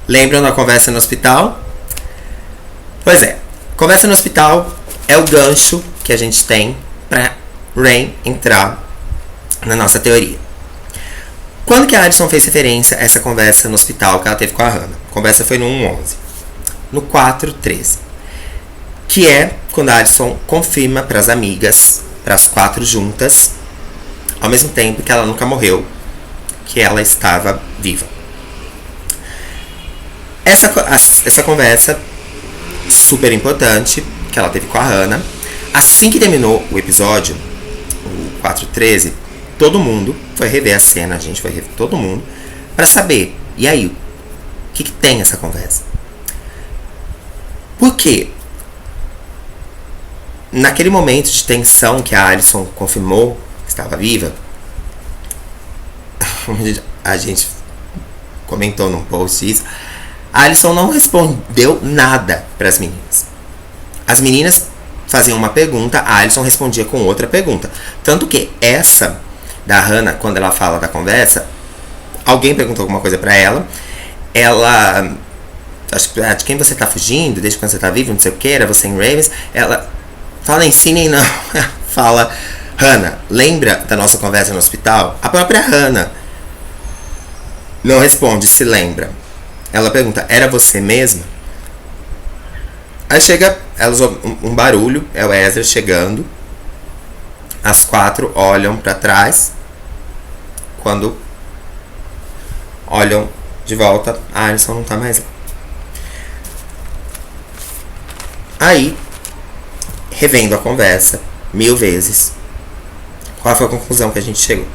Lembram da conversa no hospital? Pois é, conversa no hospital é o gancho que a gente tem para Rain entrar na nossa teoria. Quando que a Alison fez referência a essa conversa no hospital que ela teve com a Hannah? A conversa foi no 1:11. No 4:13. Que é quando a Alison confirma para as amigas, para as 4 juntas, ao mesmo tempo que ela nunca morreu, que ela estava viva. Essa conversa super importante que ela teve com a Hannah. Assim que terminou o episódio, o 4:13, todo mundo foi rever a cena, a gente foi rever todo mundo, para saber, e aí, o que tem essa conversa? Por quê? Naquele momento de tensão que a Alison confirmou que estava viva, a gente comentou num post isso, a Alison não respondeu nada para as meninas. As meninas faziam uma pergunta, a Alison respondia com outra pergunta. Tanto que essa da Hannah, quando ela fala da conversa, alguém perguntou alguma coisa para ela, acho que de quem você tá fugindo, desde quando você tá vivo, não sei o que, era você em Ravens, ela fala em Sydney, não, fala, Hannah, lembra da nossa conversa no hospital? A própria Hannah não responde se lembra. Ela pergunta, era você mesma? Aí chega, elas um barulho, é o Ezra chegando. As 4 olham pra trás. Quando olham de volta, a Alison não tá mais lá. Aí, revendo a conversa 1000 vezes, qual foi a conclusão que a gente chegou?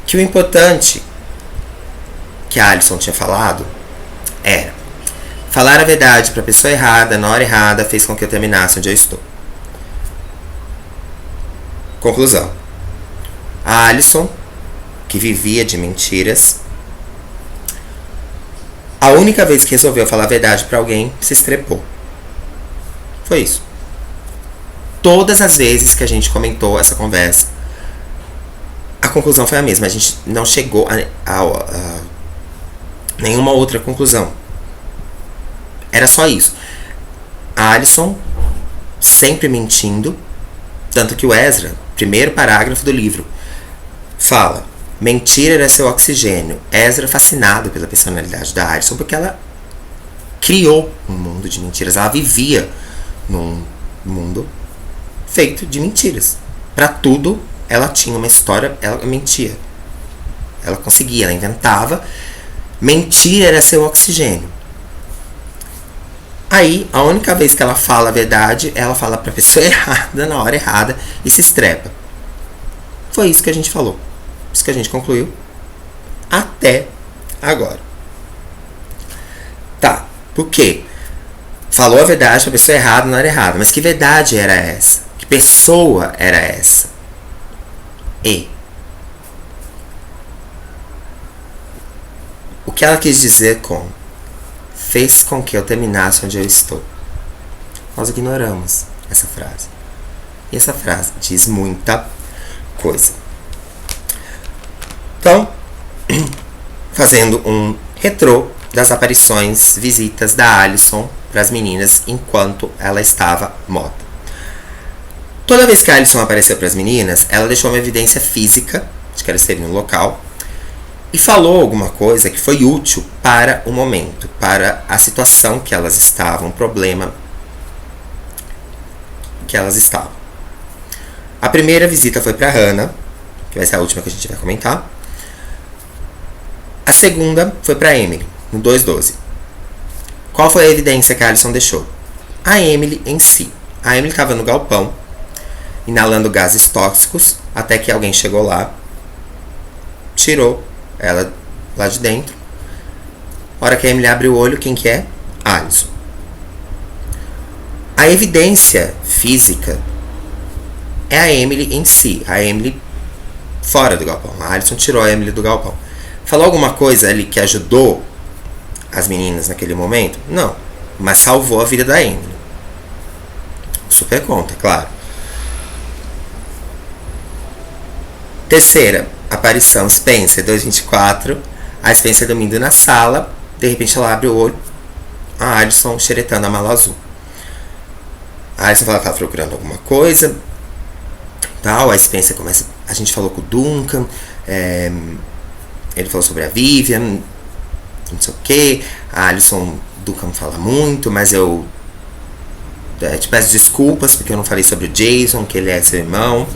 Que o importante que a Alison tinha falado era falar a verdade para a pessoa errada, na hora errada, fez com que eu terminasse onde eu estou. Conclusão. A Alison, que vivia de mentiras, a única vez que resolveu falar a verdade para alguém, se estrepou. Foi isso. Todas as vezes que a gente comentou essa conversa, a conclusão foi a mesma. A gente não chegou a nenhuma outra conclusão. Era só isso. A Alison sempre mentindo. Tanto que o Ezra, primeiro parágrafo do livro, fala: mentir era seu oxigênio. Ezra fascinado pela personalidade da Alison, porque ela criou um mundo de mentiras. Ela vivia num mundo feito de mentiras. Para tudo, ela tinha uma história, ela mentia. Ela conseguia, ela inventava. Mentir era seu oxigênio. Aí, a única vez que ela fala a verdade, ela fala pra pessoa errada, na hora errada, e se estrepa. Foi isso que a gente falou. Isso que a gente concluiu. Até agora. Tá, por quê? Falou a verdade pra pessoa errada, na hora errada. Mas que verdade era essa? Que pessoa era essa? O que ela quis dizer com fez com que eu terminasse onde eu estou? Nós ignoramos essa frase. E essa frase diz muita coisa. Então, fazendo um retrô das aparições, visitas da Alison para as meninas enquanto ela estava morta. Toda vez que a Alison apareceu para as meninas, ela deixou uma evidência física de que ela esteve no local e falou alguma coisa que foi útil para o momento, para a situação que elas estavam, o problema que elas estavam. A primeira visita foi para Hannah, que vai ser a última que a gente vai comentar. A segunda foi para Emily, no 2:12. Qual foi a evidência que a Alison deixou? A Emily em si. A Emily estava no galpão, inalando gases tóxicos, até que alguém chegou lá, tirou ela lá de dentro. A hora que a Emily abre o olho, quem que é? Alison. A evidência física é a Emily em si. A Emily fora do galpão. A Alison tirou a Emily do galpão. Falou alguma coisa ali que ajudou as meninas naquele momento? Não. Mas salvou a vida da Emily. Super conta, claro. Terceira aparição, Spencer, 2:24. A Spencer dormindo na sala De repente ela abre o olho, a Alison xeretando a mala azul. A Alison fala que ela tá procurando alguma coisa, tal. A Spencer começa, a gente falou com o Duncan, ele falou sobre a Vivian, não sei o que. A Alison, Duncan fala muito, mas eu te peço desculpas porque eu não falei sobre o Jason, que ele é seu irmão,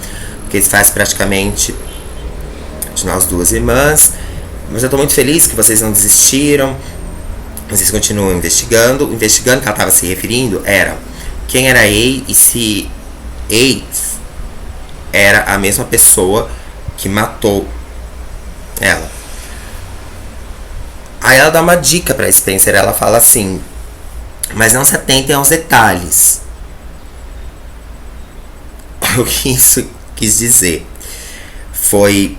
que ele faz praticamente de nós duas irmãs. Mas eu tô muito feliz que vocês não desistiram. Vocês continuam investigando. Investigando que ela estava se referindo era quem era A e se A era a mesma pessoa que matou ela. Aí ela dá uma dica pra Spencer. Ela fala assim: mas não se atentem aos detalhes. O que isso quis dizer? Foi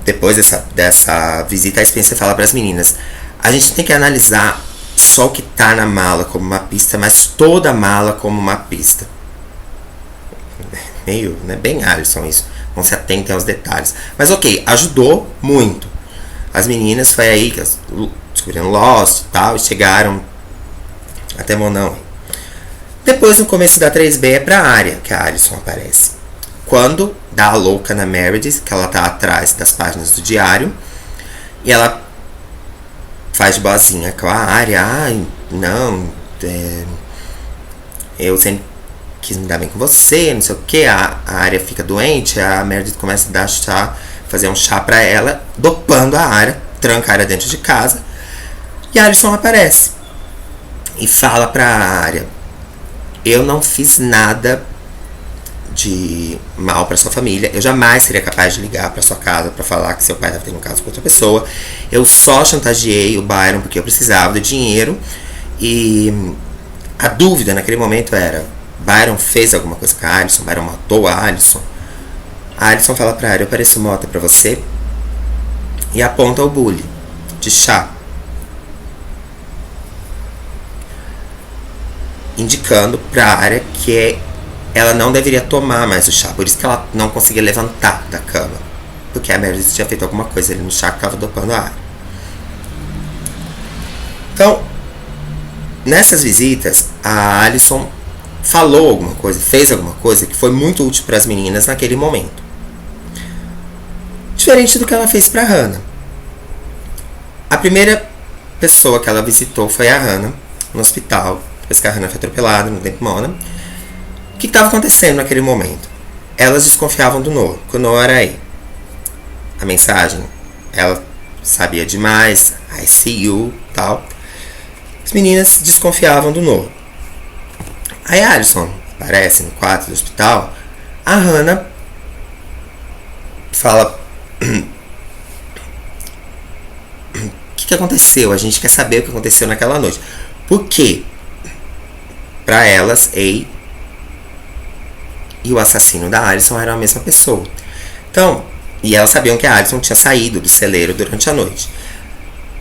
depois dessa visita, a Spencer fala para as meninas: a gente tem que analisar só o que tá na mala como uma pista, mas toda a mala como uma pista. Meio, né, bem Alison isso. Não se atentem aos detalhes. Mas ok, ajudou muito. As meninas, foi aí que elas descobriram Lost e tal, e chegaram até Monão. Depois, no começo da 3B, é pra área que a Alison aparece. Quando dá a louca na Meredith, que ela tá atrás das páginas do diário, e ela faz de boazinha com a área. Ai, não, eu sempre quis me dar bem com você, não sei o que. A área fica doente, a Meredith começa a dar chá, fazer um chá pra ela, dopando a área, tranca a área dentro de casa, e a Alison aparece e fala pra área: eu não fiz nada de mal pra sua família, eu jamais seria capaz de ligar pra sua casa pra falar que seu pai estava tendo um caso com outra pessoa, eu só chantageei o Byron porque eu precisava de dinheiro. E a dúvida naquele momento era: Byron fez alguma coisa com a Alison? Byron matou a Alison? A Alison fala pra área: eu pareço mota pra você? E aponta o bule de chá, indicando pra área que ela não deveria tomar mais o chá. Por isso que ela não conseguia levantar da cama, porque a Meredith tinha feito alguma coisa ali no chá que estava dopando a área. Então, nessas visitas, a Alison falou alguma coisa, fez alguma coisa que foi muito útil para as meninas naquele momento. Diferente do que ela fez para Hannah. A primeira pessoa que ela visitou foi a Hannah, no hospital, depois que a Hannah foi atropelada no tempo Mona. O que estava acontecendo naquele momento? Elas desconfiavam do Noah, que o Noah era aí. A mensagem, ela sabia demais, I see you, tal. As meninas desconfiavam do Noah. Aí a Alison aparece no quarto do hospital. A Hannah fala: o que aconteceu? A gente quer saber o que aconteceu naquela noite. Porque para elas, A e o assassino da Alison eram a mesma pessoa. Então, e elas sabiam que a Alison tinha saído do celeiro durante a noite.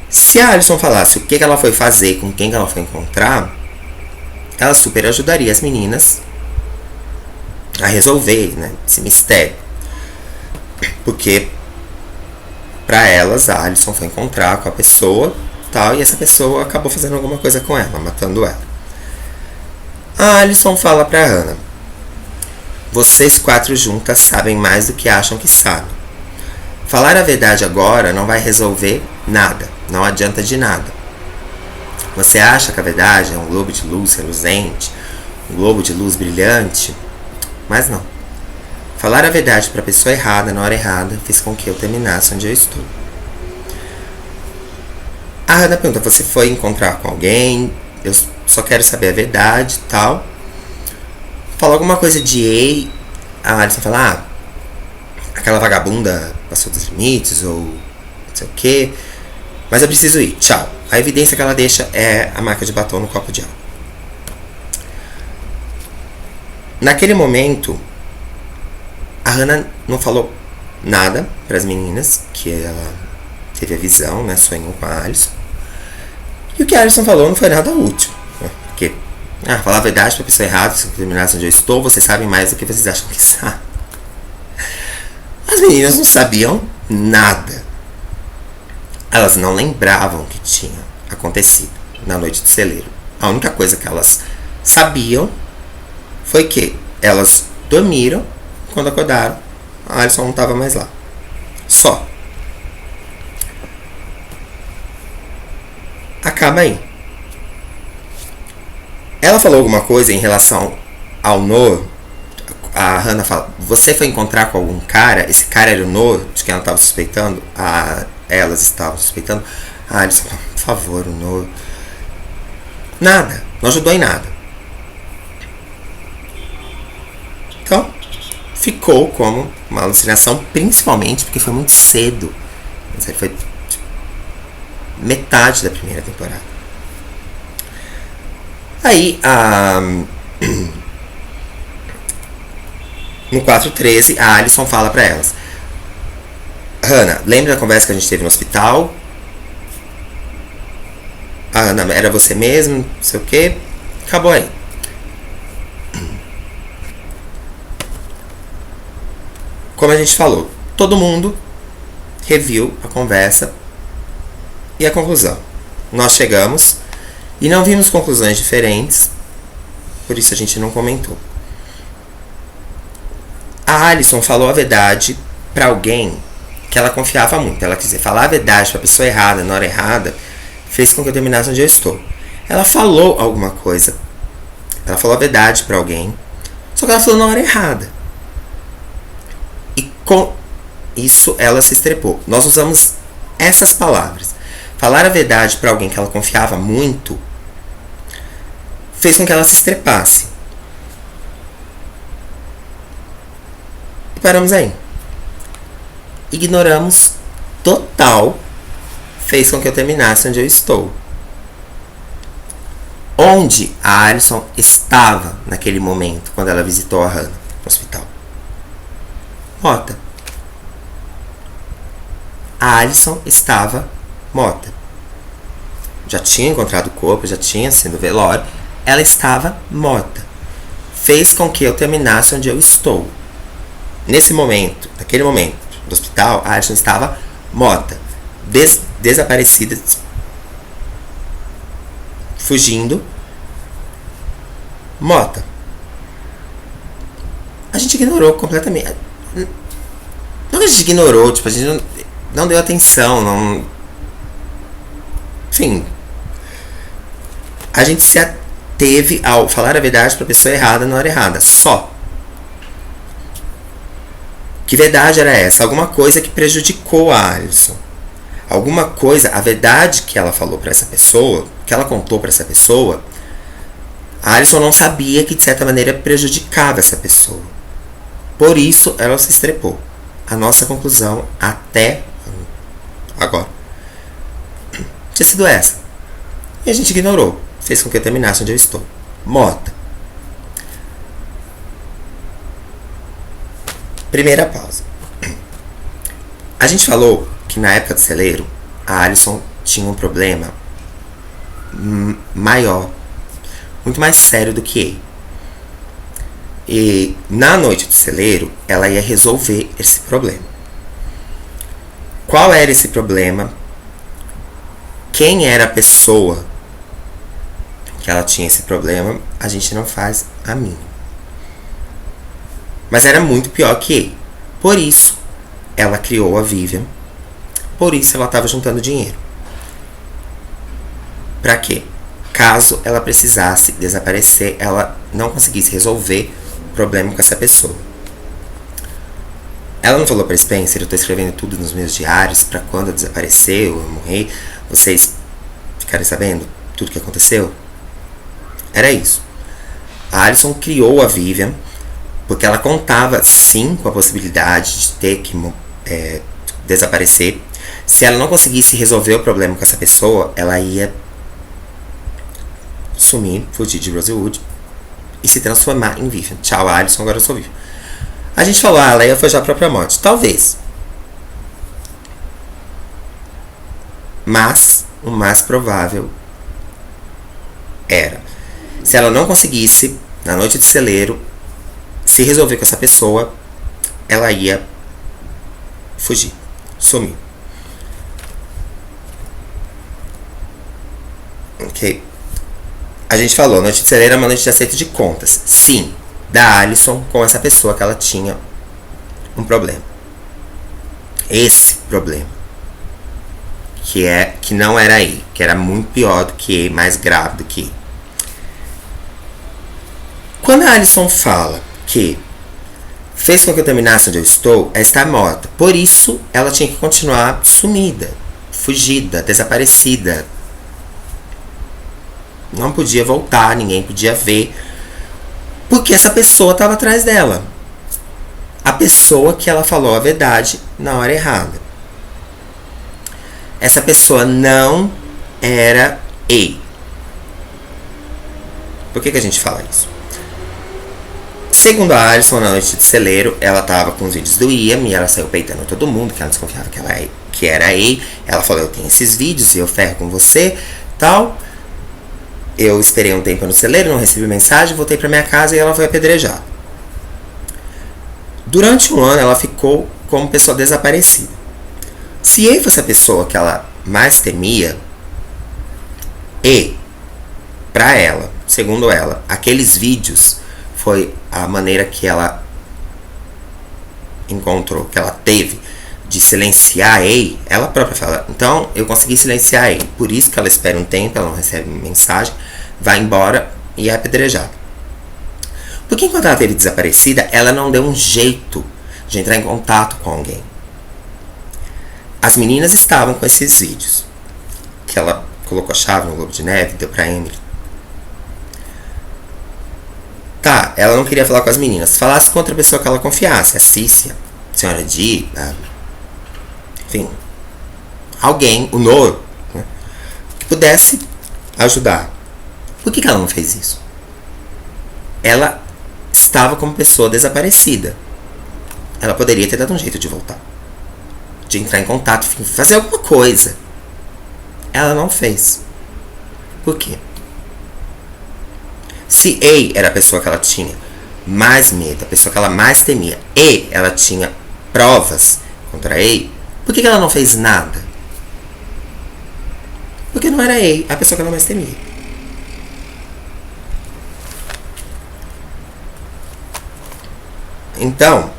Se a Alison falasse o que ela foi fazer, com quem ela foi encontrar, ela super ajudaria as meninas a resolver, né, esse mistério. Porque para elas, a Alison foi encontrar com a pessoa, tal, e essa pessoa acabou fazendo alguma coisa com ela, matando ela. A Alison fala pra Hannah: vocês quatro juntas sabem mais do que acham que sabem. Falar a verdade agora não vai resolver nada, não adianta de nada. Você acha que a verdade é um globo de luz reluzente, um globo de luz brilhante? Mas não. Falar a verdade para a pessoa errada na hora errada fez com que eu terminasse onde eu estou. A Hannah pergunta: você foi encontrar com alguém? Eu só quero saber a verdade e tal. Fala alguma coisa de A Alison fala: aquela vagabunda passou dos limites, ou não sei o que, mas eu preciso ir, tchau. A evidência que ela deixa é a marca de batom no copo de água. Naquele momento, a Hannah não falou nada para as meninas, que ela teve a visão, né, sonhou com a Alison. E o que a Alison falou não foi nada útil, né, porque falar a verdade para a pessoa errada, se terminasse onde eu estou, vocês sabem mais do que vocês acham que sabem. As meninas não sabiam nada. Elas não lembravam o que tinha acontecido na noite do celeiro. A única coisa que elas sabiam foi que elas dormiram, quando acordaram, a Alison não estava mais lá. Só. Acaba aí. Ela falou alguma coisa em relação ao Noah. A Hannah fala, você foi encontrar com algum cara? Esse cara era o Noah, de quem ela estava suspeitando? Elas estavam suspeitando. Alison, por favor, o Noah. Nada, não ajudou em nada. Então, ficou como uma alucinação, principalmente porque foi muito cedo. Foi tipo, metade da primeira temporada. Aí, no 4:13, a Alison fala pra elas: Hannah, lembra da conversa que a gente teve no hospital? Hannah, era você mesmo? Não sei o que. Acabou aí. Como a gente falou, todo mundo reviu a conversa e a conclusão. Nós chegamos e não vimos conclusões diferentes, por isso a gente não comentou. A Alison falou a verdade pra alguém que ela confiava muito. Ela quis dizer, falar a verdade pra pessoa errada, na hora errada, fez com que eu terminasse onde eu estou. Ela falou alguma coisa. Ela falou a verdade pra alguém, só que ela falou na hora errada. E com isso ela se estrepou. Nós usamos essas palavras. Falar a verdade pra alguém que ela confiava muito fez com que ela se estrepasse. E paramos aí. Ignoramos total fez com que eu terminasse onde eu estou. Onde a Alison estava naquele momento, quando ela visitou a Hannah no hospital? Morta. A Alison estava morta. Já tinha encontrado o corpo, já tinha sido velório. Ela estava morta. Fez com que eu terminasse onde eu estou. Nesse momento, naquele momento do hospital, a Alison estava morta. Desaparecida, fugindo, morta. A gente ignorou completamente. Não que a gente ignorou, tipo, a gente não deu atenção, não. Enfim. A gente se ateve ao falar a verdade pra pessoa errada na hora errada. Só. Que verdade era essa? Alguma coisa que prejudicou a Alison. Alguma coisa, a verdade que ela falou pra essa pessoa, que ela contou pra essa pessoa, a Alison não sabia que de certa maneira prejudicava essa pessoa. Por isso ela se estrepou. A nossa conclusão até agora tinha sido essa. E a gente ignorou. Fez com que eu terminasse onde eu estou. Morta. Primeira pausa. A gente falou que na época do celeiro, a Alison tinha um problema maior, muito mais sério do que ele. E na noite do celeiro, ela ia resolver esse problema. Qual era esse problema? Quem era a pessoa que ela tinha esse problema? A gente não faz a mínima. Mas era muito pior que ele. Por isso, ela criou a Vivian. Por isso ela estava juntando dinheiro. Pra quê? Caso ela precisasse desaparecer, ela não conseguisse resolver o problema com essa pessoa. Ela não falou pra Spencer, eu tô escrevendo tudo nos meus diários pra quando eu desaparecer ou eu morrer, vocês ficarem sabendo tudo que aconteceu? Era isso. A Alison criou a Vivian porque ela contava sim com a possibilidade de ter que desaparecer. Se ela não conseguisse resolver o problema com essa pessoa, ela ia sumir, fugir de Rosewood e se transformar em Vivian. Tchau, Alison, agora eu sou Vivian. A gente falou, ela ia forjar a própria morte. Talvez. Mas o mais provável era, se ela não conseguisse, na noite de celeiro, se resolver com essa pessoa, ela ia fugir, sumir. Ok? A gente falou, noite de celeiro é uma noite de acerto de contas. Sim, da Alison com essa pessoa que ela tinha um problema. Esse problema. Que não era ele. Que era muito pior do que ele, mais grave do que ele. Quando a Alison fala que fez com que eu terminasse onde eu estou, ela está morta. Por isso, ela tinha que continuar sumida, fugida, desaparecida. Não podia voltar, ninguém podia ver. Porque essa pessoa estava atrás dela. A pessoa que ela falou a verdade na hora errada. Essa pessoa não era A. Por que a gente fala isso? Segundo a Alison, na noite de celeiro, ela tava com os vídeos do Ian e ela saiu peitando todo mundo, que ela desconfiava que era A. Ela falou, eu tenho esses vídeos e eu ferro com você, tal. Eu esperei um tempo no celeiro, não recebi mensagem, voltei pra minha casa e ela foi apedrejada. Durante um ano, ela ficou como pessoa desaparecida. Se ele fosse a pessoa que ela mais temia, e, pra ela, segundo ela, aqueles vídeos foi a maneira que ela encontrou, que ela teve de silenciar ele, ela própria fala, então eu consegui silenciar ele, por isso que ela espera um tempo, ela não recebe mensagem, vai embora e é apedrejada. Porque enquanto ela esteve desaparecida, ela não deu um jeito de entrar em contato com alguém. As meninas estavam com esses vídeos, que ela colocou a chave no Globo de Neve, deu pra Emily. Tá, ela não queria falar com as meninas. Falasse com outra pessoa que ela confiasse, a Cícia, a senhora Di, enfim, alguém, o Noro, né, que pudesse ajudar. Por que ela não fez isso? Ela estava como pessoa desaparecida. Ela poderia ter dado um jeito de voltar, de entrar em contato, fazer alguma coisa. Ela não fez. Por quê? Se A era a pessoa que ela tinha mais medo, a pessoa que ela mais temia, e ela tinha provas contra A, por que ela não fez nada? Porque não era A pessoa que ela mais temia. Então,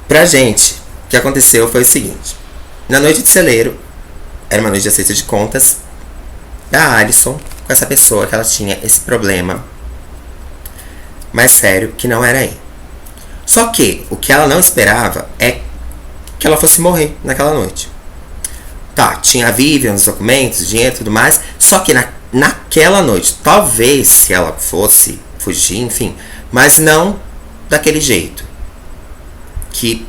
pra gente, o que aconteceu foi o seguinte. Na noite de celeiro, era uma noite de acerto de contas da Alison com essa pessoa que ela tinha esse problema mais sério, que não era ele. Só que o que ela não esperava é que ela fosse morrer naquela noite. Tá, tinha a Vivian, os documentos, dinheiro e tudo mais, só que naquela noite, talvez se ela fosse fugir, enfim, mas não daquele jeito, que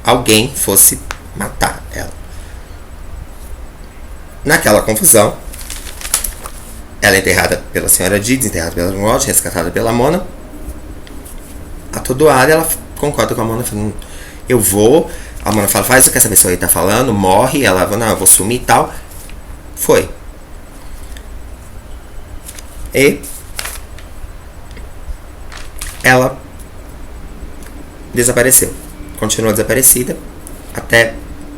alguém fosse matar ela. Naquela confusão, ela é enterrada pela senhora Di, desenterrada pela Rod, resgatada pela Mona. Atordoada, ela concorda com a Mona, falando, eu vou. A Mona fala, faz o que essa pessoa aí tá falando, morre. Ela fala, não, eu vou sumir e tal. Foi. E ela desapareceu. Continuou desaparecida até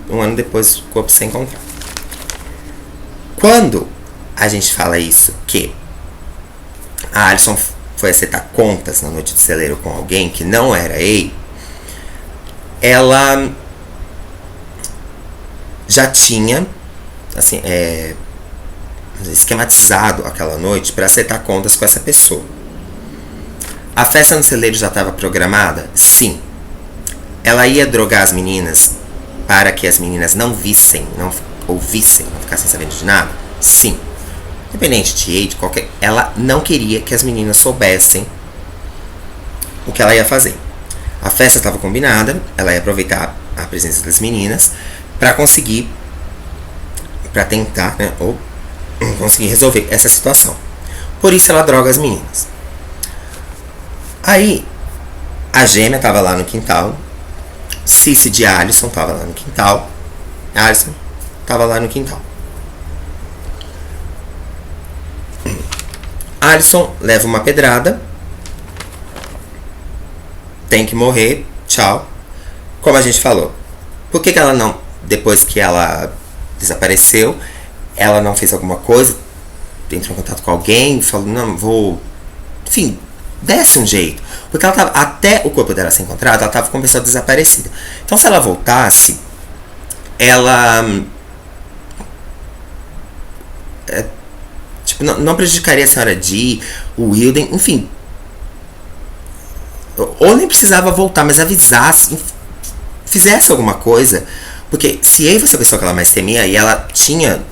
um ano depois o corpo se encontrar. Quando a gente fala isso, que a Alison foi acertar contas na noite de celeiro com alguém que não era ele, ela já tinha assim, esquematizado aquela noite para acertar contas com essa pessoa. A festa no celeiro já estava programada? Sim. Ela ia drogar as meninas para que as meninas não vissem, não ouvissem, não ficassem sabendo de nada? Sim. Independente de age, qualquer, ela não queria que as meninas soubessem o que ela ia fazer. A festa estava combinada, ela ia aproveitar a presença das meninas para conseguir, para tentar, né, ou conseguir resolver essa situação. Por isso ela droga as meninas. Aí, a gêmea estava lá no quintal, Cici de Alison estava lá no quintal, Alison estava lá no quintal. Alison leva uma pedrada, tem que morrer, tchau. Como a gente falou, por que ela não, depois que ela desapareceu, ela não fez alguma coisa, entrou em contato com alguém, falou, não, vou... Enfim, desse um jeito. Porque ela tava, até o corpo dela ser encontrado, ela estava com uma pessoa desaparecida. Então, se ela voltasse, ela... tipo, não prejudicaria a senhora Dee, o Wilden, enfim. Ou nem precisava voltar, mas avisasse, fizesse alguma coisa. Porque se Ei fosse a pessoa que ela mais temia e ela tinha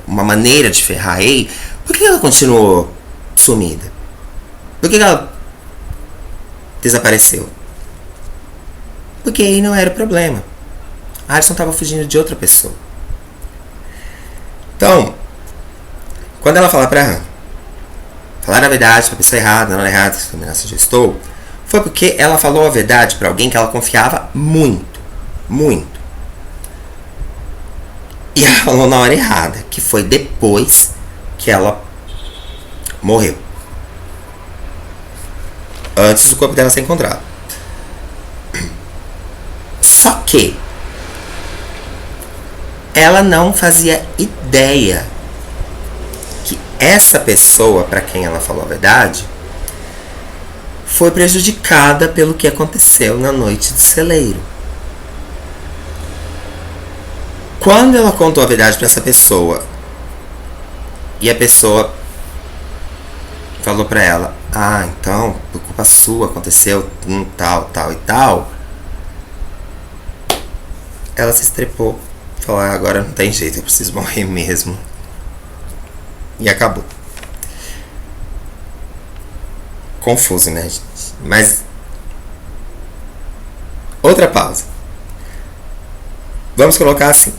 uma maneira de ferrar Ei, por que ela continuou sumida? Por que ela desapareceu? Porque Ei não era o problema. A Alison estava fugindo de outra pessoa. Então, quando ela falar pra Han, falar a verdade pra pessoa errada, não é errada, que ameaça já estou, foi porque ela falou a verdade pra alguém que ela confiava muito, muito. E ela falou na hora errada, que foi depois que ela morreu. Antes do corpo dela ser encontrado. Só que ela não fazia ideia que essa pessoa para quem ela falou a verdade foi prejudicada pelo que aconteceu na noite do celeiro. Quando ela contou a verdade para essa pessoa e a pessoa falou para ela, então por culpa sua aconteceu tal, tal e tal, ela se estrepou. Falar, agora não tem jeito, eu preciso morrer mesmo. E acabou. Confuso, né, gente? Mas... outra pausa. Vamos colocar assim.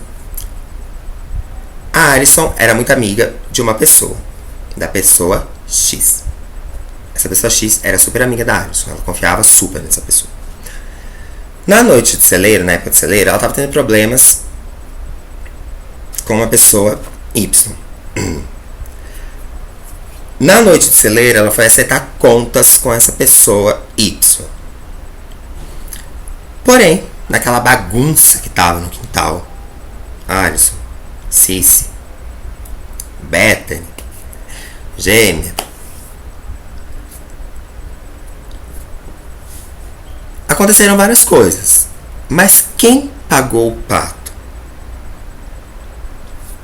A Alison era muito amiga de uma pessoa. Da pessoa X. Essa pessoa X era super amiga da Alison. Ela confiava super nessa pessoa. Na noite de celeiro, na época de celeiro, ela estava tendo problemas com uma pessoa Y. Na noite de celeiro, ela foi acertar contas com essa pessoa Y. Porém, naquela bagunça que tava no quintal, Alison, Cici, Bethany, Gêmea, aconteceram várias coisas. Mas quem pagou o pato?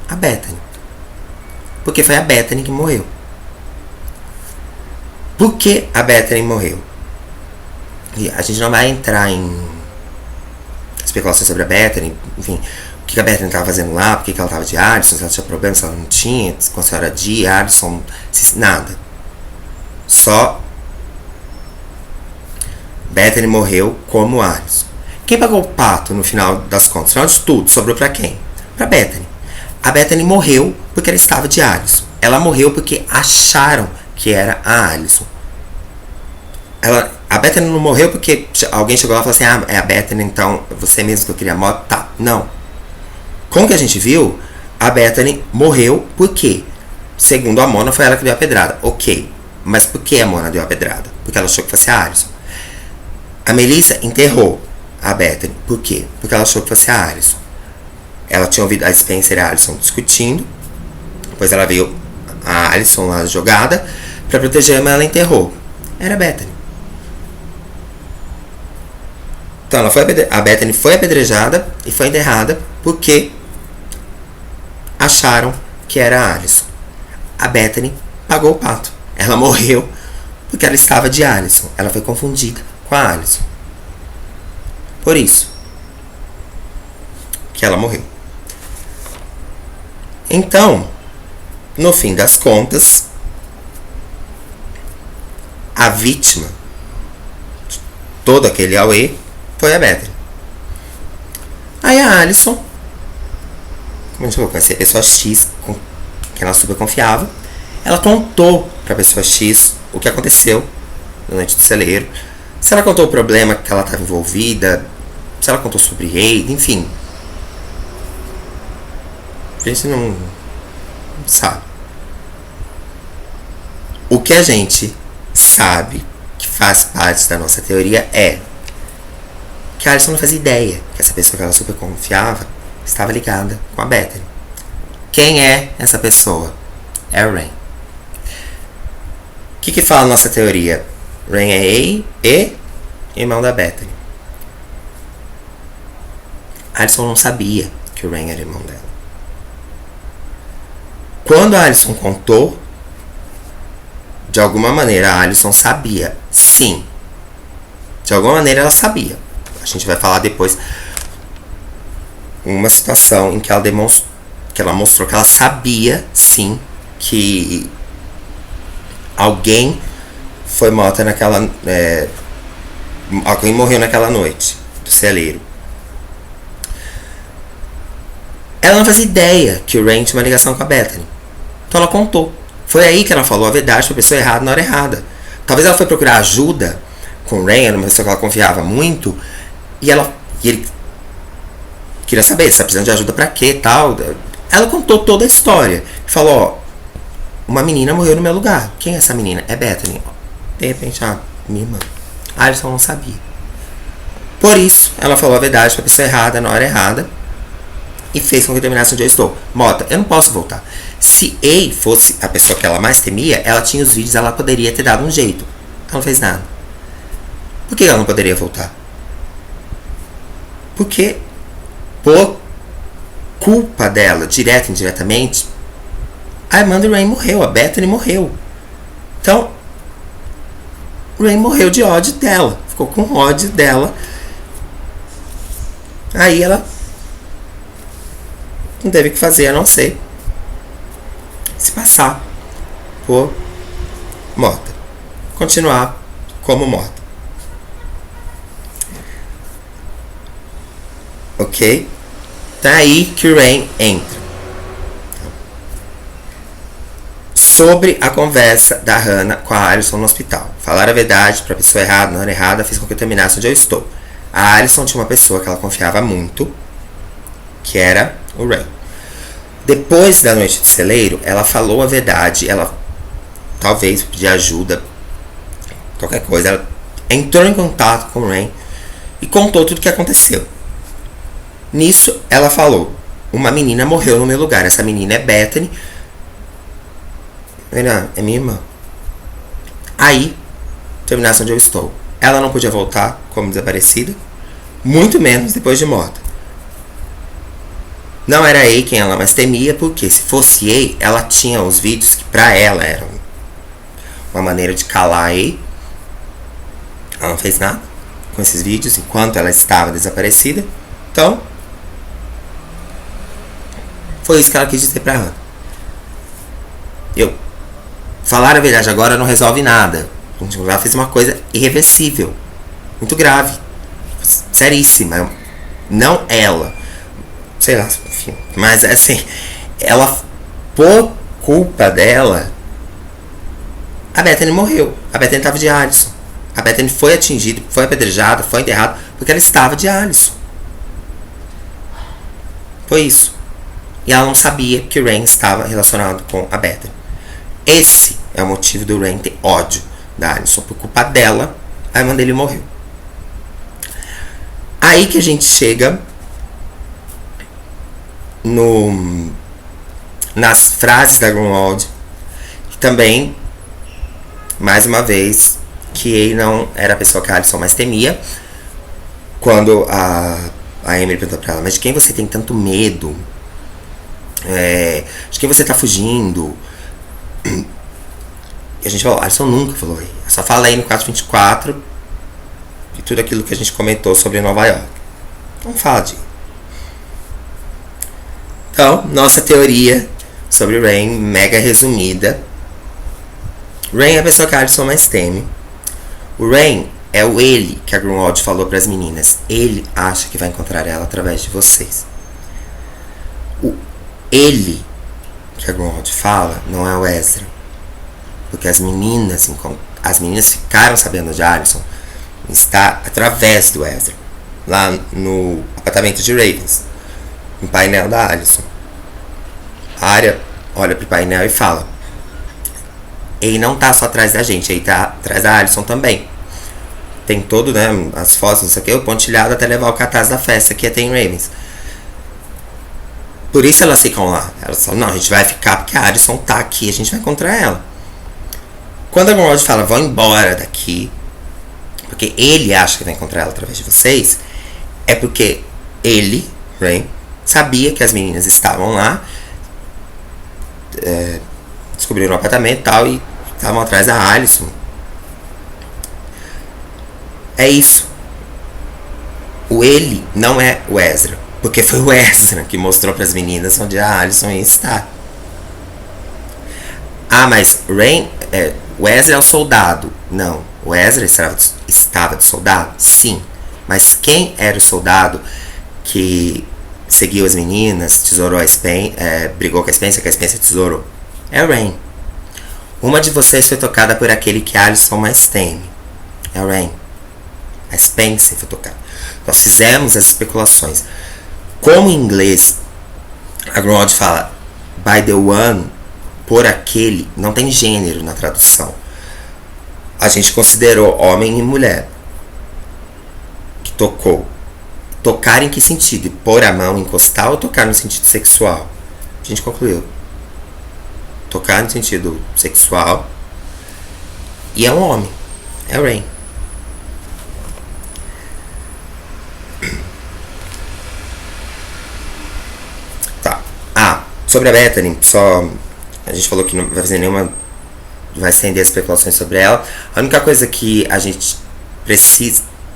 A Bethany. Porque foi a Bethany que morreu. Por que a Bethany morreu? E a gente não vai entrar em especulações sobre a Bethany, enfim, o que a Bethany estava fazendo lá, por que ela estava de Alison, se ela tinha problema, se ela não tinha, com a senhora Dee, Alison, nada. Só Bethany morreu como Alison. Quem pagou o pato no final das contas? No final de tudo, sobrou pra quem? Pra Bethany. A Bethany morreu porque ela estava de Alison. Ela morreu porque acharam que era a Alison. A Bethany não morreu porque alguém chegou lá e falou assim, é a Bethany, então você mesmo que eu queria a moto? Tá, não. Como que a gente viu, a Bethany morreu porque, segundo a Mona, foi ela que deu a pedrada. Ok, mas por que a Mona deu a pedrada? Porque ela achou que fosse a Alison. A Melissa enterrou a Bethany. Por quê? Porque ela achou que fosse a Alison. Ela tinha ouvido a Spencer e a Alison discutindo. Depois ela viu a Alison lá jogada. Pra proteger ela, ela enterrou. Era a Bethany. Então a Bethany foi apedrejada e foi enterrada porque acharam que era a Alison. A Bethany pagou o pato. Ela morreu porque ela estava de Alison. Ela foi confundida com a Alison. Por isso que ela morreu. Então, no fim das contas, a vítima de todo aquele auê foi a Bethany. Aí a Alison, como a gente falou, conhecia a pessoa X, com quem ela super confiava, ela contou pra pessoa X o que aconteceu na noite do celeiro. Se ela contou o problema que ela estava envolvida, se ela contou sobre Ei, enfim. A gente não sabe. O que a gente sabe, que faz parte da nossa teoria, é que a Alison não fazia ideia que essa pessoa que ela super confiava estava ligada com a Bethany. Quem é essa pessoa? É o Rain. O que fala a nossa teoria? Rain é irmão da Bethany. Alison não sabia que o Rain era irmão dela. Quando a Alison contou, de alguma maneira a Alison sabia. Sim. De alguma maneira ela sabia. A gente vai falar depois uma situação em que ela mostrou que ela sabia, sim, que alguém foi morta naquela... alguém morreu naquela noite do celeiro. Ela não fazia ideia que o Rain tinha uma ligação com a Bethany. Então ela contou. Foi aí que ela falou a verdade pra pessoa errada na hora errada. Talvez ela foi procurar ajuda com o Rain, era uma pessoa que ela confiava muito, e ele queria saber se tá precisando de ajuda pra quê e tal. Ela contou toda a história. Falou, ó, uma menina morreu no meu lugar. Quem é essa menina? É Bethany. De repente, minha irmã. A Alison não sabia. Por isso, ela falou a verdade pra pessoa errada na hora errada e fez com que eu terminasse onde eu estou. Mota, eu não posso voltar. Se A fosse a pessoa que ela mais temia, ela tinha os vídeos, ela poderia ter dado um jeito. Ela não fez nada. Por que ela não poderia voltar? Porque por culpa dela, direta e indiretamente, a irmã do Rain morreu, a Bethany morreu. Então, o Rain morreu de ódio dela. Ficou com ódio dela. Aí ela não teve o que fazer a não ser se passar por morta. Continuar como morta. Ok? Tá aí que o Rain entra. Sobre a conversa da Hannah com a Alison no hospital. Falar a verdade pra pessoa errada, na hora errada, fez com que eu terminasse onde eu estou. A Alison tinha uma pessoa que ela confiava muito, que era o Rain. Depois da noite de celeiro, ela falou a verdade, ela talvez pedir ajuda, qualquer coisa. Ela entrou em contato com o Rain e contou tudo o que aconteceu. Nisso, ela falou, uma menina morreu no meu lugar, essa menina é Bethany. É minha irmã. Aí, terminasse onde eu estou. Ela não podia voltar como desaparecida, muito menos depois de morta. Não era A quem ela mais temia, porque se fosse A, ela tinha os vídeos que pra ela eram uma maneira de calar A. Ela não fez nada com esses vídeos enquanto ela estava desaparecida. Então, foi isso que ela quis dizer pra Hannah. Falar a verdade agora não resolve nada. Ela fez uma coisa irreversível, muito grave, seríssima. Não ela, sei lá, enfim, mas assim, ela, por culpa dela, a Bethany morreu. A Bethany estava de Alison. A Bethany foi atingida, foi apedrejada, foi enterrada porque ela estava de Alison. Foi isso. E ela não sabia que o Rain estava relacionado com a Bethany. Esse é o motivo do Rain ter ódio da Alison. Por culpa dela, a irmã dele morreu. Aí que a gente chega nas frases da Grunwald. Que também, mais uma vez, que ele não era a pessoa que a Alison mais temia. Quando a Emily perguntou pra ela, mas de quem você tem tanto medo? De quem você tá fugindo? E a gente falou, Alison nunca falou aí. Eu só falei no 424 de tudo aquilo que a gente comentou sobre Nova York. Não fala de. Então, nossa teoria sobre o Rain, mega resumida. Rain é a pessoa que a Alison mais teme. O Rain é o ele que a Grunwald falou para as meninas. Ele acha que vai encontrar ela através de vocês. O ele que a Grunwald fala não é o Ezra. Porque as meninas ficaram sabendo de Alison está através do Ezra. Lá no apartamento de Ravens. No painel da Alison. A Arya olha pro painel e fala, ele não tá só atrás da gente, ele tá atrás da Alison também. Tem todo, né, as fotos, não sei o que, o pontilhado até levar o cartaz da festa que tem em Ravens. Por isso elas ficam lá. Elas falam, não, a gente vai ficar porque a Alicent tá aqui, a gente vai encontrar ela. Quando a Ronald fala, vão embora daqui, porque ele acha que vai encontrar ela através de vocês, é porque ele, Rain, sabia que as meninas estavam lá, descobriram o apartamento e tal, e estavam atrás da Alicent. É isso. O ele não é o Ezra, porque foi o Ezra que mostrou para as meninas onde a Alicent ia estar. Ah, mas Rain, o Ezra é o soldado. Não, o Ezra estava de soldado? Sim. Mas quem era o soldado que seguiu as meninas, tesourou a Spencer, brigou com a Spencer, que a Spencer tesourou? É o Rain. Uma de vocês foi tocada por aquele que a Alicent mais teme. É o Rain. A Spencer foi tocada. Nós fizemos as especulações. Como em inglês a Grond fala by the one, por aquele, não tem gênero na tradução. A gente considerou homem e mulher que tocou. Tocar em que sentido? Pôr a mão, encostar, ou tocar no sentido sexual? A gente concluiu. Tocar no sentido sexual. E é um homem. É o Rain. Tá. Ah, sobre a Bethany, só... A gente falou que não vai fazer nenhuma... Vai estender as especulações sobre ela. A única coisa que a gente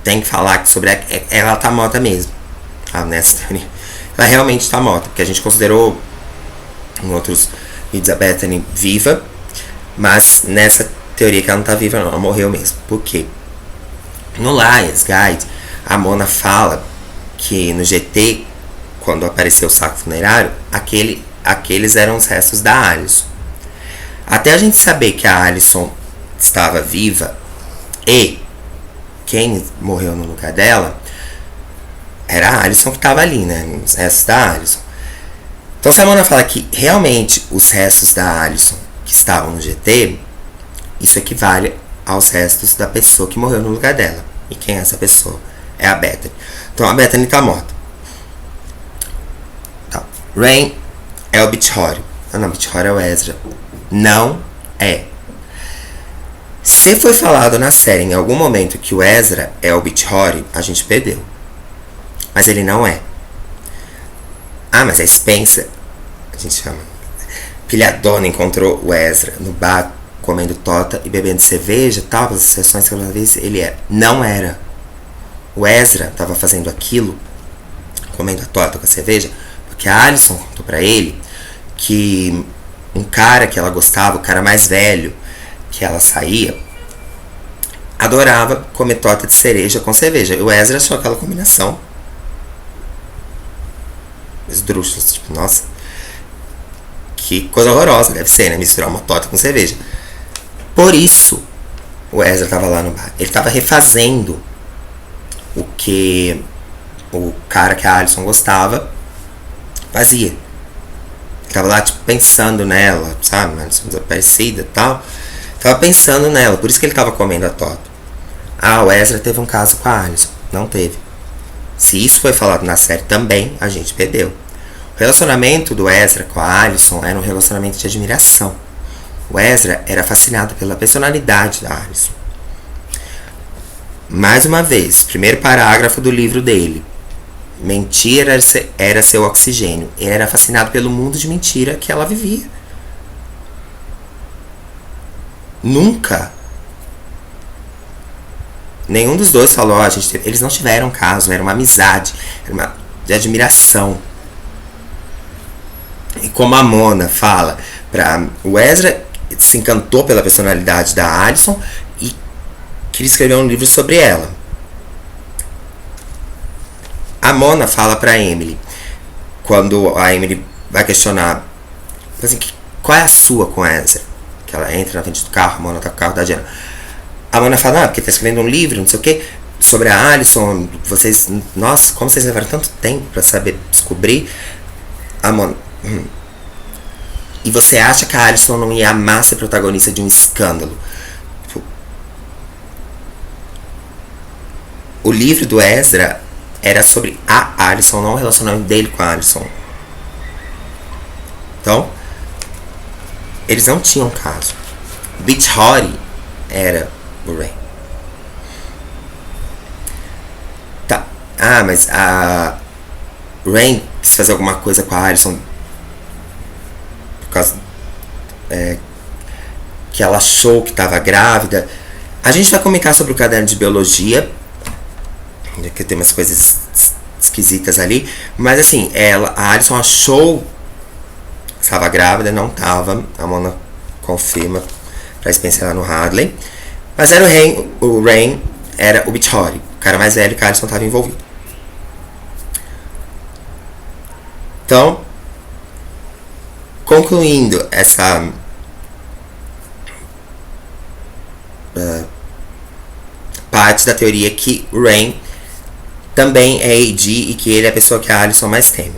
tem que falar sobre ela tá morta mesmo. Nessa teoria. Ela realmente tá morta, porque a gente considerou em outros vídeos a Bethany viva, mas nessa teoria que ela não tá viva não, ela morreu mesmo. Por quê? No Lions Guide, a Mona fala que no GT, quando apareceu o saco funerário, aqueles eram os restos da Alicent. Até a gente saber que a Alicent estava viva e quem morreu no lugar dela era a Alicent que estava ali, né? Os restos da Alicent. Então, se a Mona fala que realmente os restos da Alicent que estavam no GT, isso equivale aos restos da pessoa que morreu no lugar dela. E quem é essa pessoa? É a Bethany. Então, a Bethany está morta. Tá. Rain é o Beach Horry. Não, Beach Horry é o Ezra. Não é. Se foi falado na série em algum momento que o Ezra é o Beach Horry, a gente perdeu. Mas ele não é. Ah, mas a Spencer, a gente chama, pilhadona, encontrou o Ezra no bar comendo torta e bebendo cerveja, tal, as sessões que uma vez ele era. Não era. O Ezra estava fazendo aquilo, comendo a torta com a cerveja, porque a Alicent contou pra ele que um cara que ela gostava, o cara mais velho que ela saía, adorava comer torta de cereja com cerveja. E o Ezra achou aquela combinação esdrúxulas, tipo, nossa, que coisa horrorosa deve ser, né? Misturar uma torta com cerveja. Por isso, o Ezra tava lá no bar. Ele tava refazendo o que o cara que a Alicent gostava fazia. Ele tava lá, tipo, pensando nela, sabe? Uma Alicent desaparecida e tal. Tava pensando nela, por isso que ele tava comendo a torta. Ah, o Ezra teve um caso com a Alicent. Não teve. Se isso foi falado na série também, a gente perdeu. O relacionamento do Ezra com a Alicent era um relacionamento de admiração. O Ezra era fascinado pela personalidade da Alicent. Mais uma vez, primeiro parágrafo do livro dele. Mentira era seu oxigênio. Ele era fascinado pelo mundo de mentira que ela vivia. Nunca nenhum dos dois falou, eles não tiveram caso, era uma amizade, era uma de admiração. E como a Mona fala, o Ezra se encantou pela personalidade da Alicent e queria escrever um livro sobre ela. A Mona fala pra Emily, quando a Emily vai questionar, assim, qual é a sua com a Ezra? Que ela entra na frente do carro, a Mona tá com o carro da Diana. A Mona fala, porque tá escrevendo um livro, não sei o que, sobre a Alicent, vocês, nossa, como vocês levaram tanto tempo pra saber, descobrir. A Mona, E você acha que a Alicent não ia amar ser protagonista de um escândalo? O livro do Ezra era sobre a Alicent, não o relacionamento dele com a Alicent. Então, eles não tinham caso. Beach Hottie era o Rain. Tá. Ah, mas a Rain quis fazer alguma coisa com a Alison por causa que ela achou que estava grávida. A gente vai comentar sobre o caderno de biologia, que tem umas coisas esquisitas ali, mas assim, a Alison achou que estava grávida, não estava. A Mona confirma pra Spencer lá no Hadley, mas era o Rain era o Beach Hottie, o cara mais velho que a Alison estava envolvido. Então, concluindo essa parte da teoria que o Rain também é AD e que ele é a pessoa que a Alison mais teme.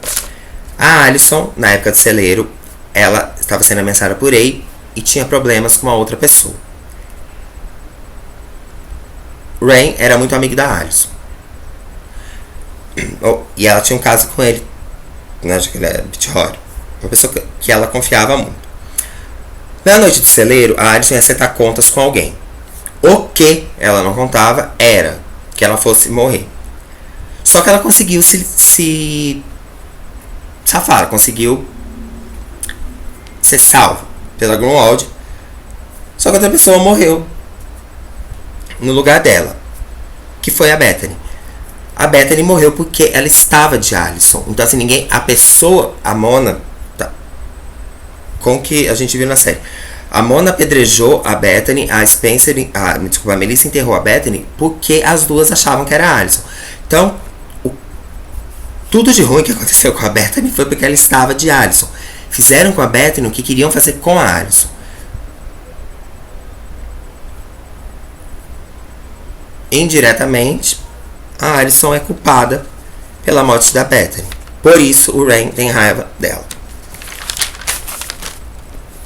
A Alison, na época do celeiro, ela estava sendo ameaçada por A e tinha problemas com uma outra pessoa. Rain era muito amigo da Alison. E ela tinha um caso com ele, né, já que ele é Beach Hottie. Uma pessoa que ela confiava muito. Na noite do celeiro, a Alison ia acertar contas com alguém. O que ela não contava era que ela fosse morrer. Só que ela conseguiu se safar, conseguiu ser salva pela Grunwald. Só que outra pessoa morreu no lugar dela, que foi a Bethany. A Bethany morreu porque ela estava de Alison. Então assim, a Mona, tá, com o que a gente viu na série, a Mona apedrejou a Bethany, a Melissa enterrou a Bethany porque as duas achavam que era a Alison. Então, tudo de ruim que aconteceu com a Bethany foi porque ela estava de Alison. Fizeram com a Bethany o que queriam fazer com a Alison. Indiretamente, a Alison é culpada pela morte da Bethany. Por isso, o Rain tem raiva dela.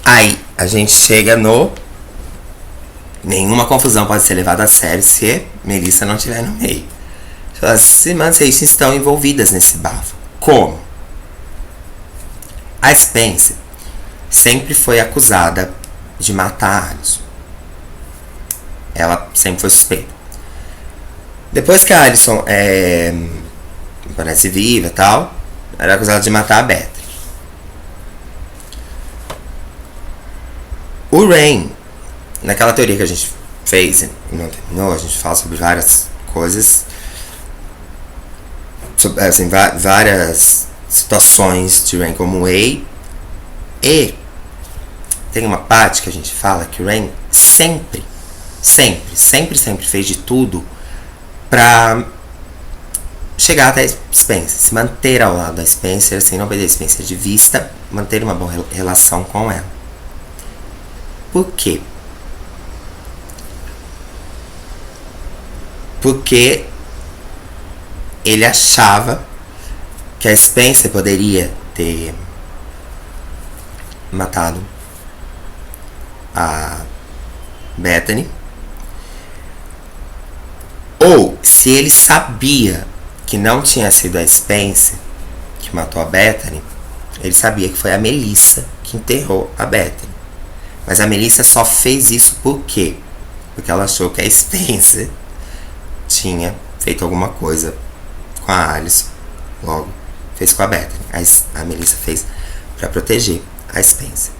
Aí, a gente chega no... Nenhuma confusão pode ser levada a sério se Melissa não estiver no meio. As irmãs Hastings estão envolvidas nesse bafo. Como? A Spencer sempre foi acusada de matar a Alison. Ela sempre foi suspeita. Depois que a Alison parece viva e tal, era acusada de matar a Bethany. O Rain, naquela teoria que a gente fez, não terminou, a gente fala sobre várias coisas, sobre, assim, várias situações de Rain como E tem uma parte que a gente fala que o Rain sempre fez de tudo pra chegar até Spencer, se manter ao lado da Spencer, assim, não perder a Spencer de vista, manter uma boa relação com ela. Por quê? Porque ele achava que a Spencer poderia ter matado a Bethany, ou se ele sabia que não tinha sido a Spencer que matou a Bethany, ele sabia que foi a Melissa que enterrou a Bethany. Mas a Melissa só fez isso por quê? Porque ela achou que a Spencer tinha feito alguma coisa com a Alison. Logo, fez com a Bethany. A Melissa fez pra proteger a Spencer.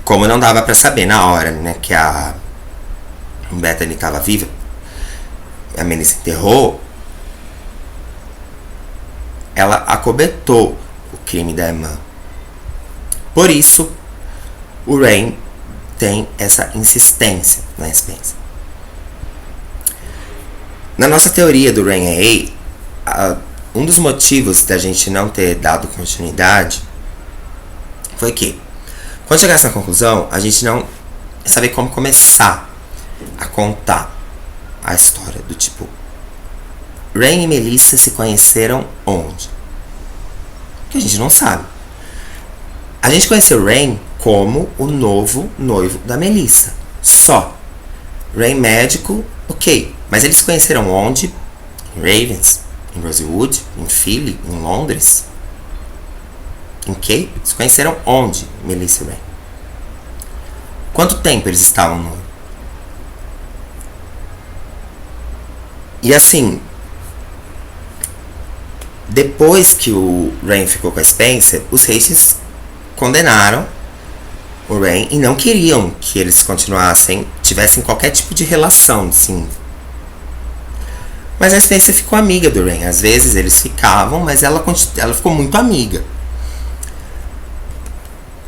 Como não dava pra saber na hora, né, que a Bethany estava viva, a Melissa enterrou, ela acobertou o crime da irmã. Por isso, o Rain tem essa insistência na Spencer. Na nossa teoria do Rain um dos motivos da gente não ter dado continuidade foi que, quando chegasse na conclusão, a gente não sabia como começar a contar a história do tipo, Rain e Melissa se conheceram onde? Que a gente não sabe. A gente conheceu Rain como o novo noivo da Melissa. Só. Rain médico, ok. Mas eles se conheceram onde? Em Ravens, em Rosewood, em Philly, em Londres. Em que? Se conheceram onde, Melissa e Rain? Quanto tempo eles estavam no... E assim, depois que o Rain ficou com a Spencer, os Hastings condenaram o Rain e não queriam que eles continuassem, tivessem qualquer tipo de relação, assim. Mas a Spencer ficou amiga do Rain. Às vezes eles ficavam, mas ela ficou muito amiga.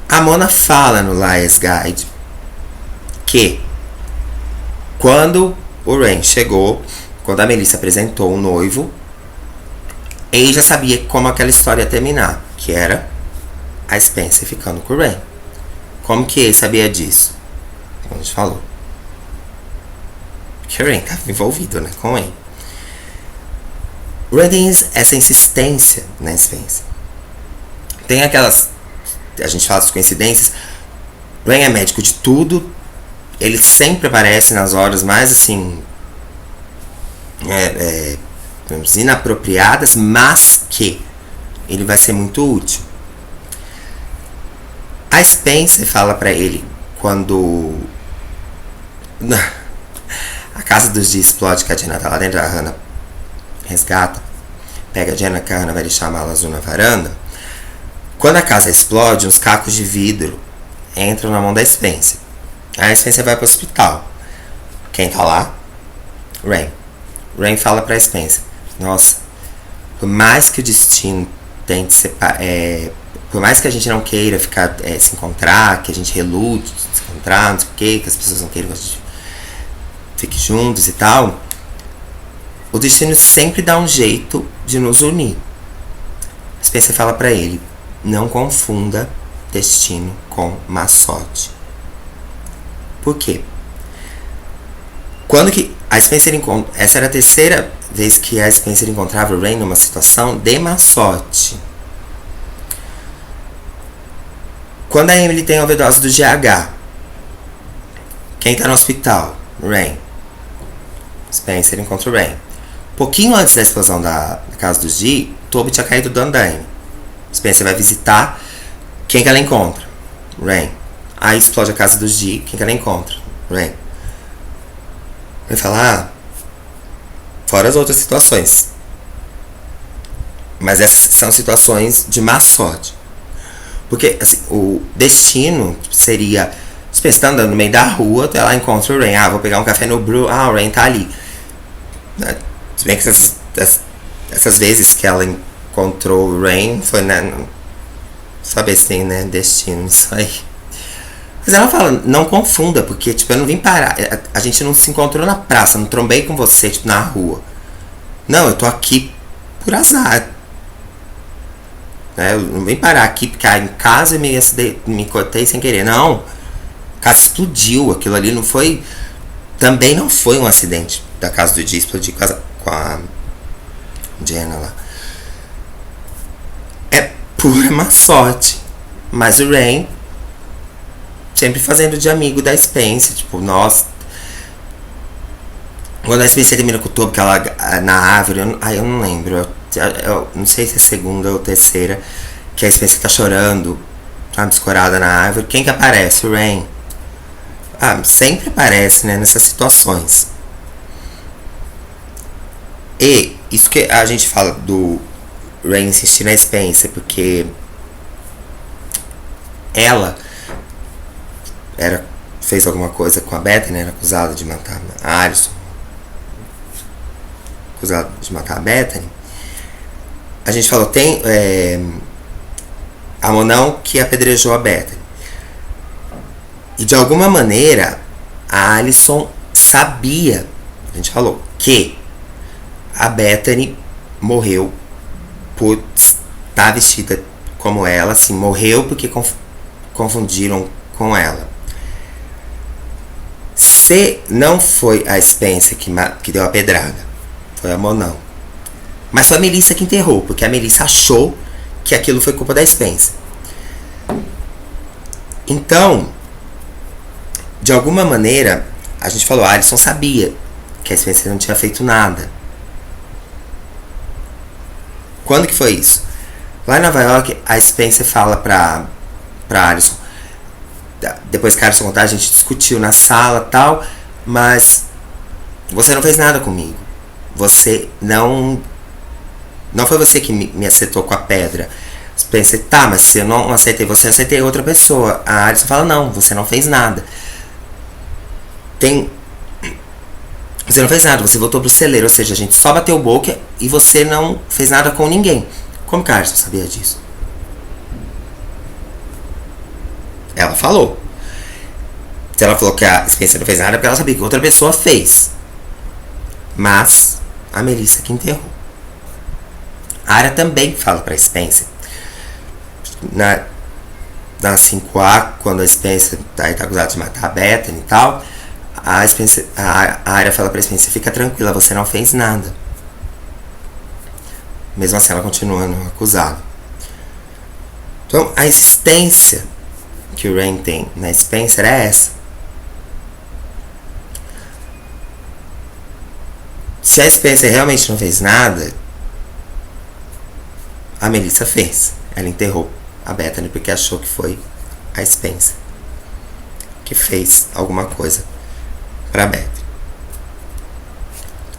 A Mona fala no Liar's Guide que quando o Rain chegou, quando a Melissa apresentou o noivo, ele já sabia como aquela história ia terminar, que era a Spencer ficando com o Rain. Como que ele sabia disso? Como a gente falou. Que o Rain estava envolvido, né, com ele. O Rain tem essa insistência na Spencer. Tem aquelas... A gente fala das coincidências. O Rain é médico de tudo. Ele sempre aparece nas horas mais, assim... inapropriadas, mas que ele vai ser muito útil. A Spencer fala pra ele quando a casa dos Dee explode, que a Jenna tá lá dentro, a Hannah resgata, pega a Jenna, que a Hannah vai deixar a mala azul na varanda. Quando a casa explode, uns cacos de vidro entram na mão da Spencer. A Spencer vai pro hospital. Quem tá lá? Rain. Rain fala pra Spencer: nossa, por mais que o destino tente separar, por mais que a gente não queira ficar, se encontrar, que a gente relute se encontrar, não sei o que as pessoas não queiram que a gente fique juntos e tal, o destino sempre dá um jeito de nos unir. Spencer fala pra ele: não confunda destino com má sorte. Por quê? Quando que a Spencer encontra... Essa era a terceira vez que a Spencer encontrava o Rain numa situação de má sorte. Quando a Emily tem a overdose do GH, quem tá no hospital? Rain. Spencer encontra o Rain. Pouquinho antes da explosão da casa dos Dee, Toby tinha caído do andaime. Spencer vai visitar. Quem que ela encontra? Rain. Aí explode a casa dos Dee. Quem que ela encontra? Rain. Vai falar, fora as outras situações. Mas essas são situações de má sorte. Porque assim, o destino seria... Você está andando no meio da rua, ela encontra o Rain. Ah, vou pegar um café no Brew. Ah, o Rain tá ali. Se bem que essas vezes que ela encontrou o Rain, foi, né? Saber se tem, né, destino isso aí. Mas ela fala, não confunda, porque, tipo, eu não vim parar. A gente não se encontrou na praça, não trombei com você, tipo, na rua. Não, eu tô aqui por azar. Eu não vim parar aqui porque em casa me cortei sem querer. Não. A casa explodiu. Aquilo ali não foi... Também não foi um acidente da casa do Dee explodir com a Jenna lá. É pura má sorte. Mas o Rain... sempre fazendo de amigo da Spencer, tipo, nossa. Quando a Spencer termina com o Toby, que ela na árvore, eu não lembro, eu não sei se é a segunda ou terceira, que a Spencer tá chorando, sabe, escorada na árvore. Quem que aparece? O Rain. Sempre aparece, né, nessas situações. E isso que a gente fala do Rain insistir na Spencer, porque ela fez alguma coisa com a Bethany, era acusada de matar a Alison, acusada de matar a Bethany. A gente falou, tem a Monão que apedrejou a Bethany. E de alguma maneira a Alison sabia, a gente falou, que a Bethany morreu por estar vestida como ela, assim, morreu porque confundiram com ela. Se não foi a Spencer que deu a pedrada, foi a Monão. Mas foi a Melissa que enterrou, porque a Melissa achou que aquilo foi culpa da Spencer. Então, de alguma maneira, a gente falou, a Alison sabia que a Spencer não tinha feito nada. Quando que foi isso? Lá em Nova York, a Spencer fala pra Alison. Depois que a Alison contar, a gente discutiu na sala e tal, mas você não fez nada comigo. Você não foi você que me acertou com a pedra. Spencer, tá, mas se eu não acertei você, eu acertei outra pessoa. A Alison fala, não, você não fez nada. Você não fez nada, você voltou pro celeiro, ou seja, a gente só bateu boca e você não fez nada com ninguém. Como que a Alison sabia disso? Ela falou. Se ela falou que a Spencer não fez nada, é porque ela sabia que outra pessoa fez. Mas a Melissa que enterrou. A Arya também fala pra Spencer. Na 5A, quando a Spencer tá acusada de matar a Bethany e tal, a Arya fala pra Spencer, fica tranquila, você não fez nada. Mesmo assim, ela continua não acusada. Então, a insistência que o Rain tem na Spencer é essa. Se a Spencer realmente não fez nada, a Melissa fez. Ela enterrou a Bethany porque achou que foi a Spencer que fez alguma coisa pra Bethany.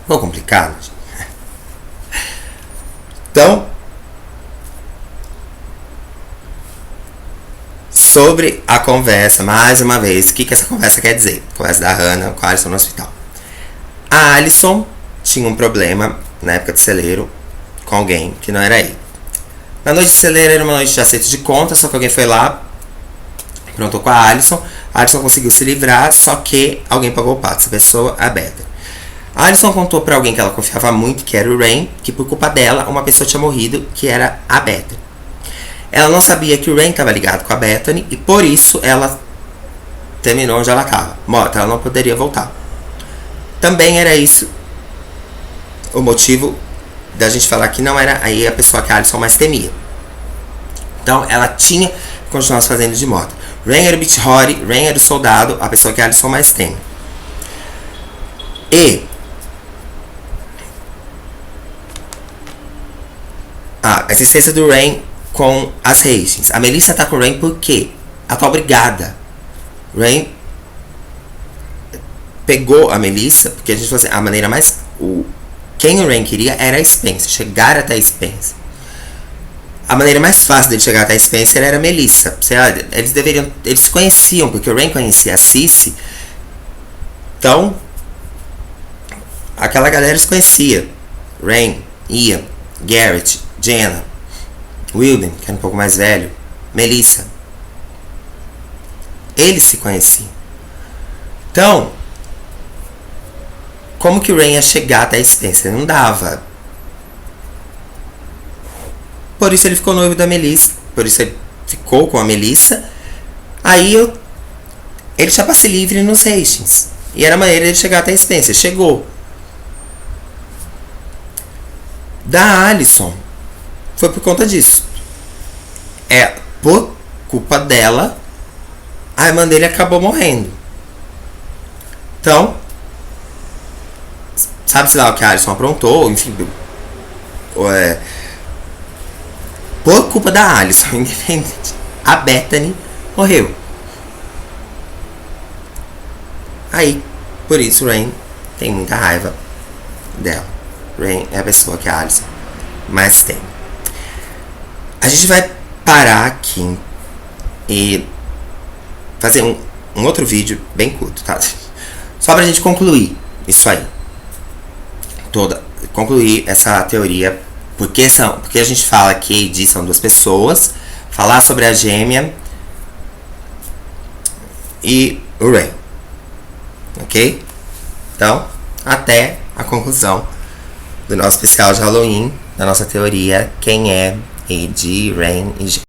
Ficou complicado? Então, sobre a conversa, mais uma vez, o que essa conversa quer dizer? A conversa da Hannah com a Alison no hospital. A Alison tinha um problema, na época de celeiro, com alguém que não era ele. Na noite de celeiro era uma noite de acerto de conta, só que alguém foi lá, aprontou com a Alison conseguiu se livrar, só que alguém pagou o pato, essa pessoa, a Bethany. A Alison contou pra alguém que ela confiava muito, que era o Rain, que por culpa dela, uma pessoa tinha morrido, que era a Bethany. Ela não sabia que o Rain estava ligado com a Bethany, e por isso ela terminou onde ela estava, morta, ela não poderia voltar. Também era isso o motivo da gente falar que não era aí a pessoa que a Alison mais temia. Então ela tinha que continuar se fazendo de morta. Rain era o Beach Hottie, Rain era o soldado, a pessoa que a Alison mais teme. E a existência do Rain com as Hastings. A Melissa tá com o Rain porque ela tá obrigada. Rain pegou a Melissa porque a gente falou assim, a maneira mais... Quem o Rain queria era a Spencer, chegar até a Spencer. A maneira mais fácil dele chegar até a Spencer era a Melissa. Eles se conheciam, porque o Rain conhecia a Cissy. Então, aquela galera se conhecia. Rain, Ian, Garrett, Jenna, Wilden, que era um pouco mais velho, Melissa. Eles se conheciam. Então, como que o Rain ia chegar até a Spencer? Não dava. Por isso ele ficou noivo da Melissa. Por isso ele ficou com a Melissa. Aí ele tinha passe livre nos Hastings. E era a maneira de chegar até a Spencer. Chegou. Da Alison, foi por conta disso. Por culpa dela, a irmã dele acabou morrendo. Então, sabe-se lá o que a Alison aprontou, enfim. Por culpa da Alison, independente, a Bethany morreu. Aí, por isso, o Rain tem muita raiva dela. Rain é a pessoa que a Alison mais tem. A gente vai parar aqui e fazer um outro vídeo bem curto, tá? Só pra gente concluir isso aí. Concluir essa teoria. Porque a gente fala que AD são duas pessoas. Falar sobre a gêmea e o Rain. Ok? Então, até a conclusão do nosso especial de Halloween, da nossa teoria, quem é AD, Rain e Gêmea.